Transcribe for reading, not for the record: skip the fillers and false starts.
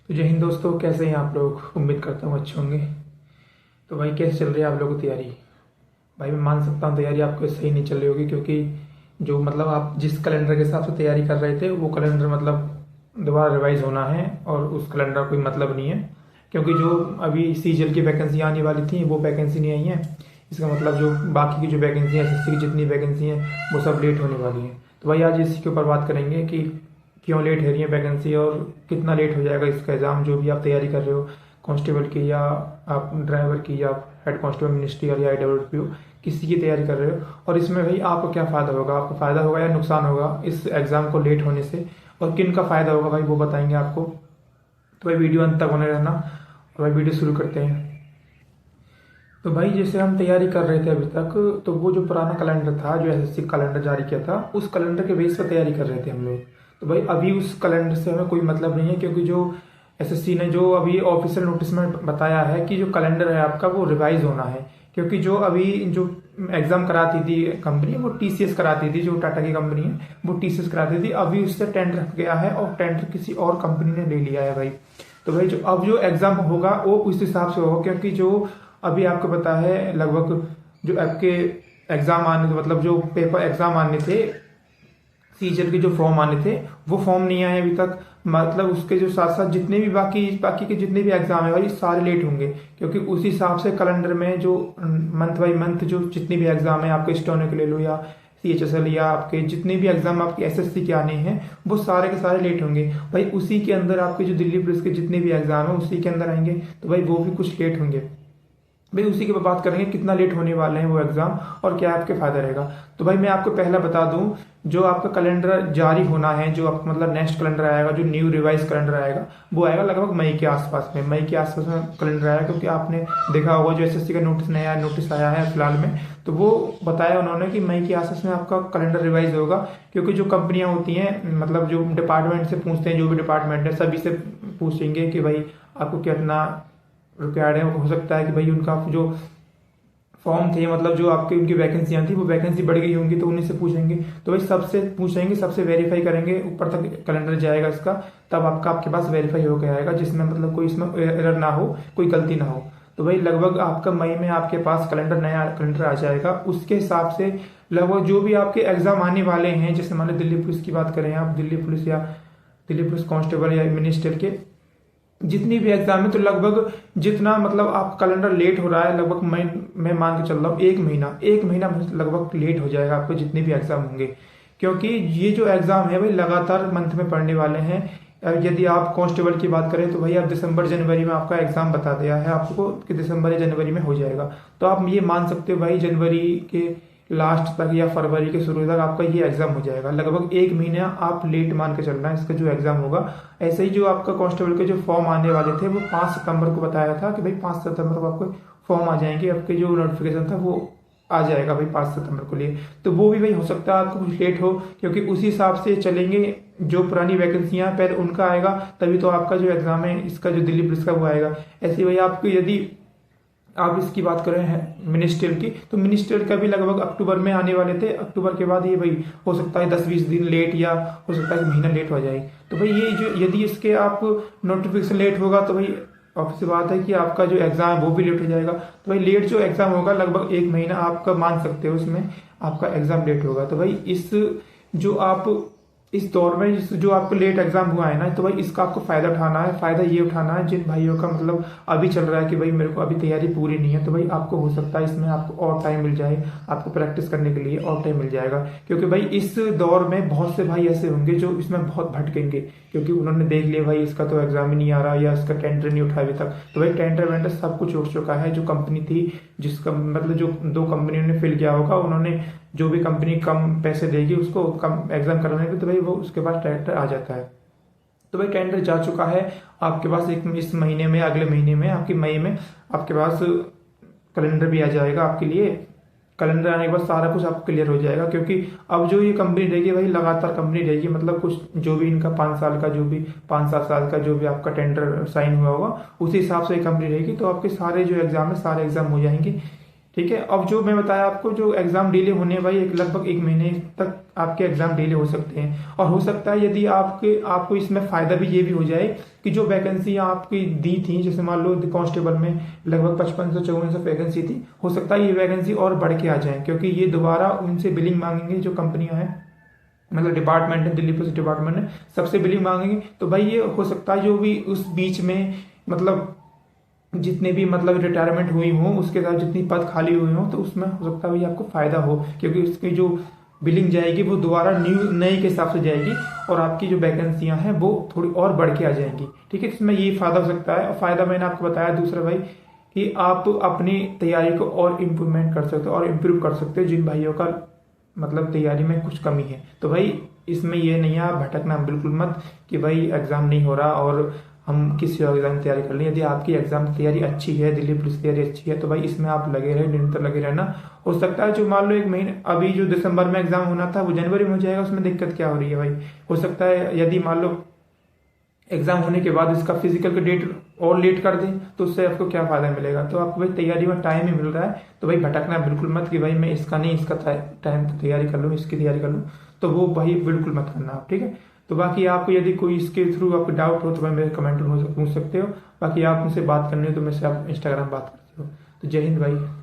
तो जय हिंद दोस्तों, कैसे हैं आप लोग। उम्मीद करता हूँ अच्छे होंगे। तो भाई कैसे चल रही है आप लोगों की तैयारी। भाई मैं मान सकता हूँ तैयारी आपको सही नहीं चल रही होगी, क्योंकि जो मतलब आप जिस कैलेंडर के हिसाब से तैयारी कर रहे थे वो कैलेंडर मतलब दोबारा रिवाइज होना है, और उस कैलेंडर का कोई मतलब नहीं है। क्योंकि जो अभी सीजीएल की वैकेंसी आने वाली थी वो वैकेंसी नहीं आई है। इसका मतलब जो बाकी की जो वैकेंसी है, एसएससी की जितनी वैकेंसी हैं वो सब लेट होने वाली हैं। तो भाई आज इसी के ऊपर बात करेंगे कि क्यों लेट हो रही है वैकेंसी, और कितना लेट हो जाएगा इसका एग्ज़ाम जो भी आप तैयारी कर रहे हो, कांस्टेबल की या आप ड्राइवर की या हेड कांस्टेबल मिनिस्ट्रियल या IWPO किसी की तैयारी कर रहे हो। और इसमें भाई आपको क्या फ़ायदा होगा, आपको फ़ायदा होगा या नुकसान होगा इस एग्ज़ाम को लेट होने से, और किन का फ़ायदा होगा भाई वो बताएंगे आपको। तो भाई वीडियो अंत तक बने रहना। और भाई वीडियो शुरू करते हैं। तो भाई जैसे हम तैयारी कर रहे थे अभी तक, तो वो जो पुराना कैलेंडर था, जो एसएससी कैलेंडर जारी किया था, उस कैलेंडर के बेस पर तैयारी कर रहे थे हम लोग। तो भाई अभी उस कैलेंडर से हमें कोई मतलब नहीं है, क्योंकि जो एसएससी ने जो अभी ऑफिशियल नोटिस में बताया है कि जो कैलेंडर है आपका वो रिवाइज होना है। क्योंकि जो अभी जो एग्जाम कराती थी कंपनी, वो टीसीएस कराती थी, जो टाटा की कंपनी है वो टीसीएस कराती थी। अभी उससे टेंडर हट गया है और टेंडर किसी और कंपनी ने ले लिया है भाई। तो भाई जो अब जो एग्जाम होगा वो उस हिसाब से होगा, क्योंकि जो अभी आपको पता है लगभग जो आपके एग्जाम आने मतलब जो पेपर एग्जाम आने थे, सीजन के जो फॉर्म आने थे वो फॉर्म नहीं आए अभी तक। मतलब उसके जो साथ साथ जितने भी बाकी के जितने भी एग्जाम है भाई सारे लेट होंगे, क्योंकि उसी हिसाब से कैलेंडर में जो मंथ बाई मंथ जो जितने भी एग्जाम है, आपके स्टोनो के ले लो या CHSL या आपके जितने भी एग्जाम आपके एसएससी के आने हैं वो सारे के सारे लेट होंगे भाई। उसी के अंदर आपके जो दिल्ली पुलिस के जितने भी एग्जाम है उसी के अंदर आएंगे, तो भाई वो भी कुछ लेट होंगे भाई। उसी के बात करेंगे कितना लेट होने वाले हैं वो एग्जाम और क्या आपके फायदा रहेगा। तो भाई मैं आपको पहला बता दूं, जो आपका कैलेंडर जारी होना है, जो आपका मतलब नेक्स्ट कैलेंडर आएगा, जो न्यू रिवाइज कैलेंडर आएगा, वो आएगा लगभग मई के आसपास में। मई के आसपास में कैलेंडर आएगा, क्योंकि आपने देखा होगा जो एसएससी का नया नोटिस आया है फिलहाल में, तो वो बताया उन्होंने कि मई के आसपास में आपका कैलेंडर रिवाइज होगा। क्योंकि जो कंपनियां होती हैं मतलब जो डिपार्टमेंट से पूछते हैं, जो भी डिपार्टमेंट है सभी से पूछेंगे कि भाई आपको कितना रिक्वायर्ड है। हो सकता है कि भाई उनका जो फॉर्म थे मतलब जो आपकी उनकी वैकेंसियां थी वो वैकेंसी बढ़ गई होंगी, तो उन्हीं से पूछेंगे। तो भाई सबसे पूछेंगे, सबसे वेरीफाई करेंगे, ऊपर तक कैलेंडर जाएगा इसका, तब आपके पास वेरीफाई होकर आएगा, जिसमें मतलब कोई इसमें एरर ना हो, कोई गलती ना हो। तो भाई लगभग आपका मई में आपके पास कैलेंडर नया कैलेंडर आ जाएगा। उसके हिसाब से लगभग जो भी आपके एग्जाम आने वाले हैं, जैसे मान लो दिल्ली पुलिस की बात करें आप, दिल्ली पुलिस या दिल्ली पुलिस कांस्टेबल या मिनिस्टर के जितनी भी एग्जाम है, तो लगभग जितना मतलब आप कैलेंडर लेट हो रहा है, लगभग मैं मान के चल रहा हूँ एक महीना लगभग लेट हो जाएगा आपको जितने भी एग्जाम होंगे। क्योंकि ये जो एग्जाम है भाई लगातार मंथ में पढ़ने वाले हैं। यदि आप कांस्टेबल की बात करें तो भाई आप दिसंबर जनवरी में आपका एग्जाम बता दिया है आपको कि दिसंबर या जनवरी में हो जाएगा। तो आप ये मान सकते हो भाई जनवरी के लास्ट तक या फरवरी के शुरू तक आपका ये एग्जाम हो जाएगा। लगभग एक महीना आप लेट मान के चलना है इसका जो एग्जाम होगा। ऐसे ही जो आपका कांस्टेबल के जो फॉर्म आने वाले थे वो 5 सितंबर को बताया था कि भाई 5 सितंबर को आपको फॉर्म आ जाएंगे, आपके जो नोटिफिकेशन था वो आ जाएगा भाई 5 सितंबर को लिए। तो वो भी भाई हो सकता है आपको कुछ लेट हो, क्योंकि उसी हिसाब से चलेंगे। जो पुरानी वैकेंसियां पहले उनका आएगा, तभी तो आपका जो एग्जाम है इसका जो दिल्ली पुलिस का वो आएगा। ऐसे ही भाई आपको यदि आप इसकी बात कर रहे हैं मिनिस्ट्रियल की, तो मिनिस्ट्रियल का भी लगभग अक्टूबर में आने वाले थे। अक्टूबर के बाद ये भाई हो सकता है 10-20 दिन लेट, या हो सकता है महीना लेट हो जाए। तो भाई ये जो यदि इसके आप नोटिफिकेशन लेट होगा तो भाई ऑब्वियस बात है कि आपका जो एग्जाम है वो भी लेट हो जाएगा। तो भाई लेट जो एग्जाम होगा लगभग एक महीना आपका मान सकते हो उसमें आपका एग्जाम लेट होगा। तो भाई इस जो आप इस दौर में जो आपको लेट एग्जाम हुआ है ना, तो भाई इसका आपको फायदा उठाना है। फायदा ये उठाना है जिन भाइयों का मतलब अभी चल रहा है कि भाई मेरे को अभी तैयारी पूरी नहीं है, तो भाई आपको हो सकता है इसमें आपको और टाइम मिल जाए, आपको प्रैक्टिस करने के लिए और टाइम मिल जाएगा। क्योंकि भाई इस दौर में बहुत से भाई ऐसे होंगे जो इसमें बहुत भटकेंगे, क्योंकि उन्होंने देख लिया भाई इसका तो एग्जाम ही नहीं आ रहा या इसका टेंडर नहीं उठा अभी तक। तो भाई टेंडर वेंडर सब कुछ उठ चुका है। जो कंपनी थी जिसका मतलब जो 2 कंपनियों ने फिल किया होगा, उन्होंने जो भी कंपनी कम पैसे देगी उसको कम एग्जाम कराने के, तो भाई वो उसके पास टेंडर आ जाता है। तो भाई टेंडर जा चुका है आपके पास। एक इस महीने में अगले महीने में आपकी मई में आपके पास कैलेंडर भी आ जाएगा आपके लिए। कैलेंडर आने के बाद सारा कुछ आपको क्लियर हो जाएगा, क्योंकि अब जो ये कंपनी रहेगी भाई लगातार कंपनी रहेगी। मतलब कुछ जो भी इनका 5 साल का जो भी 5-7 साल का जो भी आपका टेंडर साइन हुआ होगा उसी हिसाब से कंपनी रहेगी। तो आपके सारे जो एग्जाम है सारे एग्जाम हो जाएंगे। ठीक है। अब जो मैं बताया आपको जो एग्जाम डिले होने भाई लगभग एक महीने तक आपके एग्जाम डिले हो सकते हैं। और हो सकता है यदि आपको इसमें फायदा भी ये भी हो जाए कि जो वैकेंसी आपकी दी थी, जैसे मान लो कांस्टेबल में लगभग 5500-5400 वैकेंसी थी, हो सकता है ये वैकेंसी और बढ़ के आ जाए, क्योंकि ये दोबारा उनसे बिलिंग मांगेंगे जो कंपनियां हैं, मतलब डिपार्टमेंट है, दिल्ली पुलिस डिपार्टमेंट है, सबसे बिलिंग मांगेंगे। तो भाई ये हो सकता है जो भी उस बीच में मतलब जितने भी मतलब रिटायरमेंट हुई हो उसके साथ जितनी पद खाली हुई हो, तो उसमें हो सकता है भाई आपको फायदा हो, क्योंकि उसकी जो बिलिंग जाएगी वो दोबारा नए के हिसाब से जाएगी और आपकी जो वैकेंसियां हैं वो थोड़ी और बढ़ के आ जाएंगी। ठीक है, इसमें ये फायदा हो सकता है। और फायदा मैंने आपको बताया दूसरा भाई कि आप अपनी तैयारी को और इम्प्रूवमेंट कर सकते हो और इम्प्रूव कर सकते हो जिन भाइयों का मतलब तैयारी में कुछ कमी है। तो भाई इसमें ये नहीं है आप भटकना बिल्कुल मत कि भाई एग्जाम नहीं हो रहा और हम किसी और एग्जाम की तैयारी कर लें। यदि आपकी एग्जाम की तैयारी अच्छी है, दिल्ली पुलिस की तैयारी अच्छी है, तो भाई इसमें आप लगे रहे, निरंतर लगे रहना। हो सकता है जो मान लो 1 महीने अभी जो दिसंबर में एग्जाम होना था वो जनवरी में हो जाएगा, उसमें दिक्कत क्या हो रही है भाई। हो सकता है यदि मान लो एग्जाम होने के बाद इसका फिजिकल का डेट और लेट कर दें तो उससे आपको क्या फायदा मिलेगा। तो आपको भाई तैयारी में टाइम ही मिल रहा है, तो भाई भटकना बिल्कुल मत कि भाई मैं इसका नहीं इसका टाइम तैयारी कर लूँ, इसकी तैयारी कर लूँ, तो वो भाई बिल्कुल मत करना आप। ठीक है, तो बाकी आपको यदि कोई इसके थ्रू आपको डाउट हो तो भाई मेरे कमेंट में पूछ सकते हो। बाकी आप मुझसे बात करनी हो तो मेरे से आप इंस्टाग्राम बात करते हो। तो जय हिंद भाई।